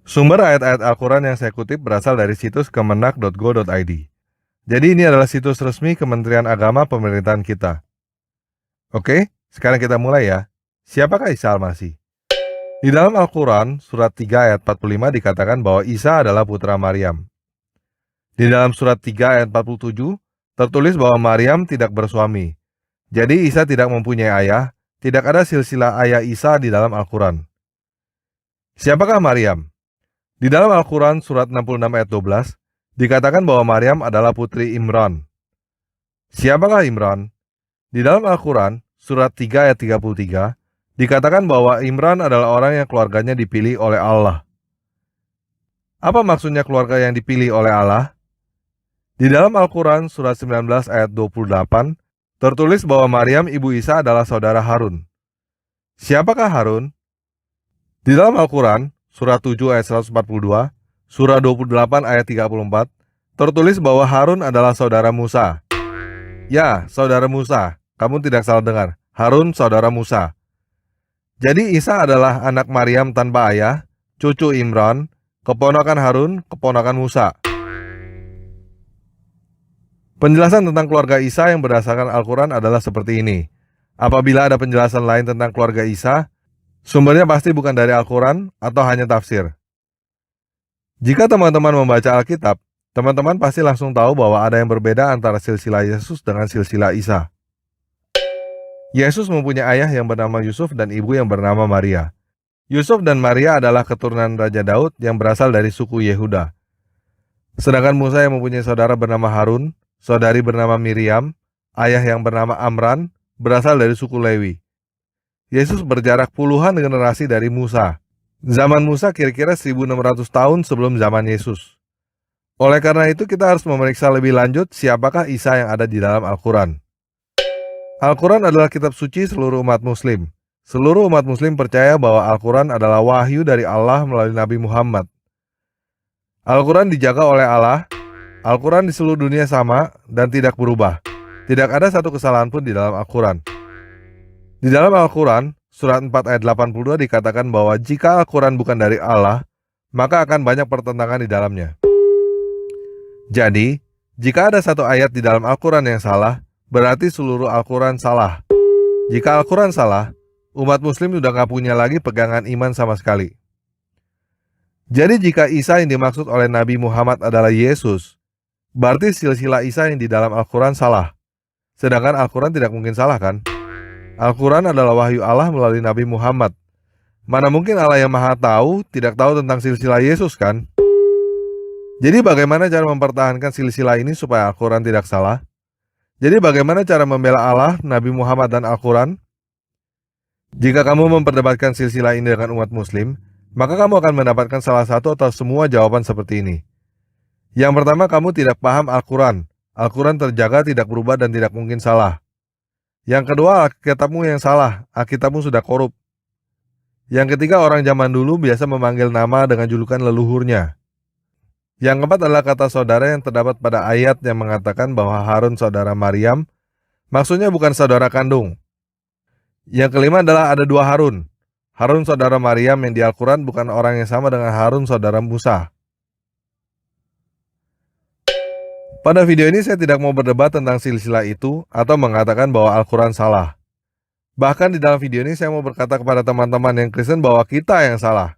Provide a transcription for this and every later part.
Sumber ayat-ayat Al-Quran yang saya kutip berasal dari situs kemenak.go.id. Jadi ini adalah situs resmi Kementerian Agama pemerintahan kita. Oke, sekarang kita mulai ya. Siapakah Isa Al-Masih? Di dalam Al-Quran, surat 3 ayat 45 dikatakan bahwa Isa adalah putra Maryam. Di dalam surat 3 ayat 47, tertulis bahwa Maryam tidak bersuami. Jadi Isa tidak mempunyai ayah, tidak ada silsilah ayah Isa di dalam Al-Quran. Siapakah Maryam? Di dalam Al-Quran surat 66 ayat 12, dikatakan bahwa Maryam adalah putri Imran. Siapakah Imran? Di dalam Al-Quran surat 3 ayat 33, dikatakan bahwa Imran adalah orang yang keluarganya dipilih oleh Allah. Apa maksudnya keluarga yang dipilih oleh Allah? Di dalam Al-Quran surat 19 ayat 28, tertulis bahwa Maryam ibu Isa adalah saudara Harun. Siapakah Harun? Di dalam Al-Quran surat 7 ayat 142, surah 28 ayat 34, tertulis bahwa Harun adalah saudara Musa. Ya, saudara Musa. Kamu tidak salah dengar. Harun saudara Musa. Jadi Isa adalah anak Maryam tanpa ayah, cucu Imran, keponakan Harun, keponakan Musa. Penjelasan tentang keluarga Isa yang berdasarkan Al-Quran adalah seperti ini. Apabila ada penjelasan lain tentang keluarga Isa, sumbernya pasti bukan dari Al-Quran atau hanya tafsir. Jika teman-teman membaca Alkitab, teman-teman pasti langsung tahu bahwa ada yang berbeda antara silsilah Yesus dengan silsilah Isa. Yesus mempunyai ayah yang bernama Yusuf dan ibu yang bernama Maria. Yusuf dan Maria adalah keturunan Raja Daud yang berasal dari suku Yehuda. Sedangkan Musa yang mempunyai saudara bernama Harun, saudari bernama Miriam, ayah yang bernama Amran, berasal dari suku Lewi. Yesus berjarak puluhan generasi dari Musa. Zaman Musa kira-kira 1600 tahun sebelum zaman Yesus. Oleh karena itu kita harus memeriksa lebih lanjut siapakah Isa yang ada di dalam Al-Quran. Al-Quran adalah kitab suci seluruh umat muslim. Seluruh umat muslim percaya bahwa Al-Quran adalah wahyu dari Allah melalui Nabi Muhammad. Al-Quran dijaga oleh Allah. Al-Quran di seluruh dunia sama dan tidak berubah. Tidak ada satu kesalahan pun di dalam Al-Quran. Di dalam Al-Quran, surat 4 ayat 82 dikatakan bahwa jika Al-Quran bukan dari Allah, maka akan banyak pertentangan di dalamnya. Jadi, jika ada satu ayat di dalam Al-Quran yang salah, berarti seluruh Al-Quran salah. Jika Al-Quran salah, umat muslim sudah gak punya lagi pegangan iman sama sekali. Jadi jika Isa yang dimaksud oleh Nabi Muhammad adalah Yesus, berarti silsilah Isa yang di dalam Al-Quran salah. Sedangkan Al-Quran tidak mungkin salah kan? Al-Quran adalah wahyu Allah melalui Nabi Muhammad. Mana mungkin Allah yang maha tahu tidak tahu tentang silsilah Yesus kan? Jadi bagaimana cara mempertahankan silsilah ini supaya Al-Quran tidak salah? Jadi bagaimana cara membela Allah, Nabi Muhammad, dan Al-Quran? Jika kamu memperdebatkan silsilah ini dengan umat muslim, maka kamu akan mendapatkan salah satu atau semua jawaban seperti ini. Yang pertama, kamu tidak paham Al-Quran. Al-Quran terjaga, tidak berubah, dan tidak mungkin salah. Yang kedua, Alkitabmu yang salah. Alkitabmu sudah korup. Yang ketiga, orang zaman dulu biasa memanggil nama dengan julukan leluhurnya. Yang keempat adalah kata saudara yang terdapat pada ayat yang mengatakan bahwa Harun saudara Maryam, maksudnya bukan saudara kandung. Yang kelima adalah ada dua Harun. Harun saudara Maryam yang di Al-Quran bukan orang yang sama dengan Harun saudara Musa. Pada video ini saya tidak mau berdebat tentang silsilah itu atau mengatakan bahwa Al-Quran salah. Bahkan di dalam video ini saya mau berkata kepada teman-teman yang Kristen bahwa kita yang salah.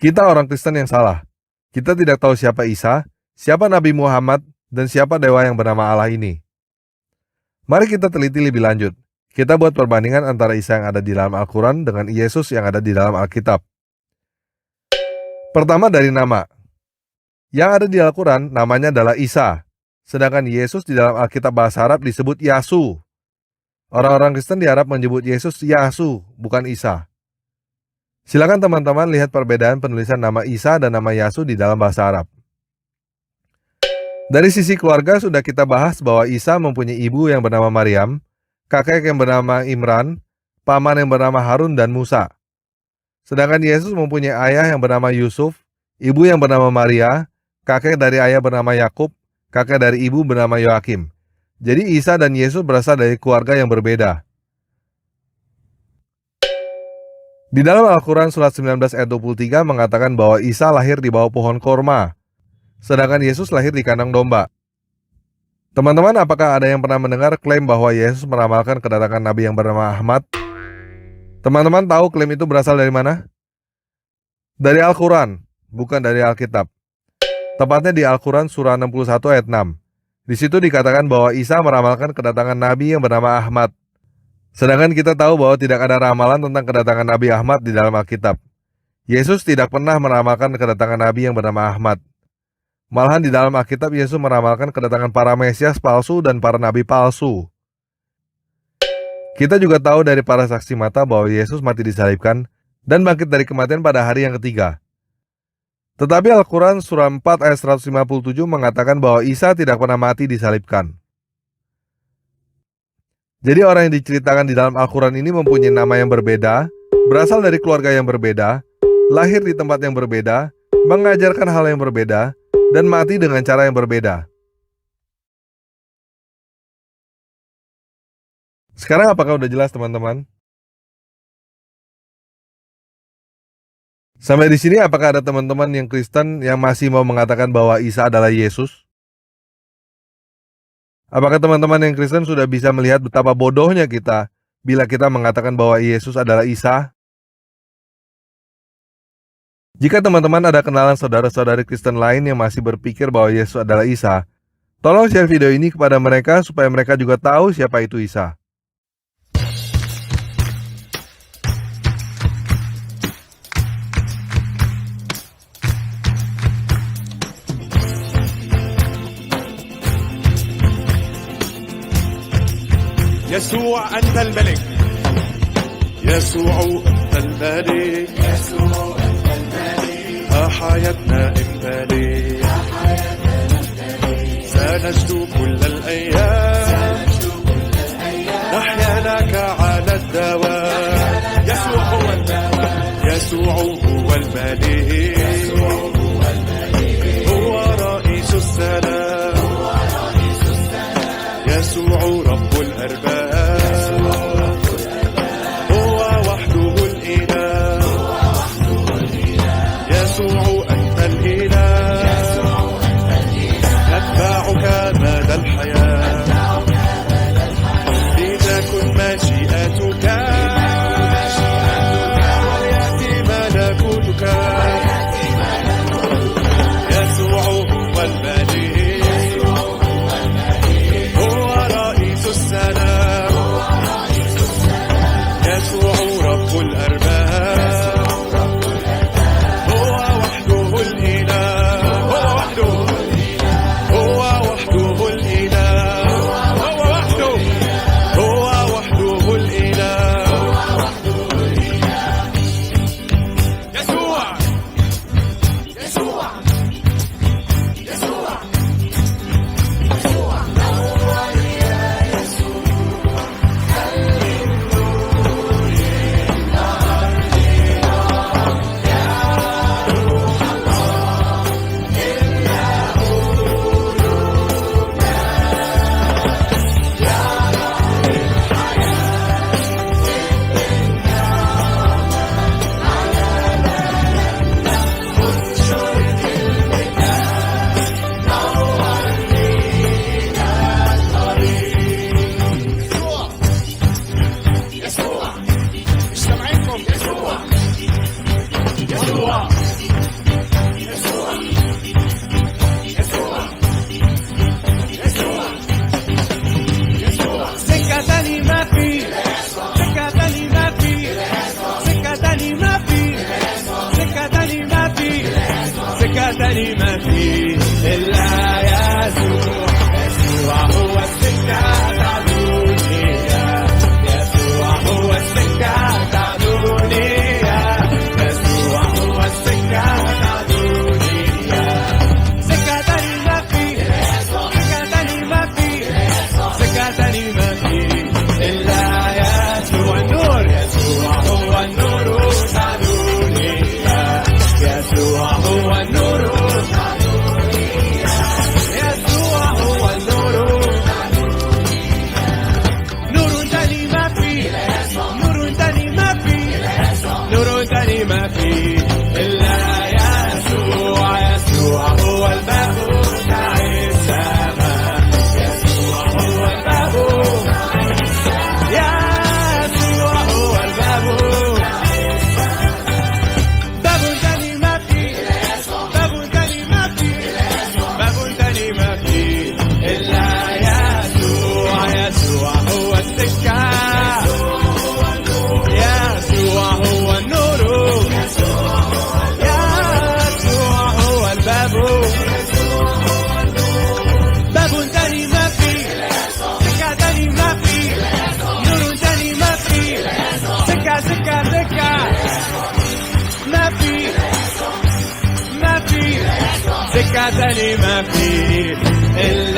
Kita orang Kristen yang salah. Kita tidak tahu siapa Isa, siapa Nabi Muhammad, dan siapa dewa yang bernama Allah ini. Mari kita teliti lebih lanjut. Kita buat perbandingan antara Isa yang ada di dalam Al-Quran dengan Yesus yang ada di dalam Alkitab. Pertama dari nama. Yang ada di Al-Quran namanya adalah Isa. Sedangkan Yesus di dalam Alkitab bahasa Arab disebut Yasu. Orang-orang Kristen di Arab menyebut Yesus Yasu, bukan Isa. Silakan teman-teman lihat perbedaan penulisan nama Isa dan nama Yasu di dalam bahasa Arab. Dari sisi keluarga sudah kita bahas bahwa Isa mempunyai ibu yang bernama Maryam, kakek yang bernama Imran, paman yang bernama Harun dan Musa. Sedangkan Yesus mempunyai ayah yang bernama Yusuf, ibu yang bernama Maria, kakek dari ayah bernama Yakub, kakek dari ibu bernama Yoakim. Jadi Isa dan Yesus berasal dari keluarga yang berbeda. Di dalam Al-Quran surat 19 ayat 23 mengatakan bahwa Isa lahir di bawah pohon korma, sedangkan Yesus lahir di kandang domba. Teman-teman, apakah ada yang pernah mendengar klaim bahwa Yesus meramalkan kedatangan Nabi yang bernama Ahmad? Teman-teman tahu klaim itu berasal dari mana? Dari Al-Quran, bukan dari Alkitab. Tepatnya di Al-Quran surah 61 ayat 6. Di situ dikatakan bahwa Isa meramalkan kedatangan Nabi yang bernama Ahmad. Sedangkan kita tahu bahwa tidak ada ramalan tentang kedatangan Nabi Ahmad di dalam Alkitab. Yesus tidak pernah meramalkan kedatangan Nabi yang bernama Ahmad. Malahan di dalam Alkitab Yesus meramalkan kedatangan para Mesias palsu dan para Nabi palsu. Kita juga tahu dari para saksi mata bahwa Yesus mati disalibkan dan bangkit dari kematian pada hari yang ketiga. Tetapi Al-Quran surah 4 ayat 157 mengatakan bahwa Isa tidak pernah mati disalibkan. Jadi orang yang diceritakan di dalam Al-Quran ini mempunyai nama yang berbeda, berasal dari keluarga yang berbeda, lahir di tempat yang berbeda, mengajarkan hal yang berbeda, dan mati dengan cara yang berbeda. Sekarang apakah udah jelas teman-teman? Sampai di sini apakah ada teman-teman yang Kristen yang masih mau mengatakan bahwa Isa adalah Yesus? Apakah teman-teman yang Kristen sudah bisa melihat betapa bodohnya kita bila kita mengatakan bahwa Yesus adalah Isa? Jika teman-teman ada kenalan saudara-saudari Kristen lain yang masih berpikir bahwa Yesus adalah Isa, tolong share video ini kepada mereka supaya mereka juga tahu siapa itu Isa. يسوع أنت الملك يسوع أنت الملك حياتنا أنت ليك سنجد كل الأيام نحيا لك على الدوام يسوع هو الملك يسوع هو الملك هو رئيس السلام يسوع رب الأرباب هو وحده الإله يسوع أنت الإله نتبعك مدى الحياة لتكن مشيئتك وليأتي ملكوتك ما فيه إلا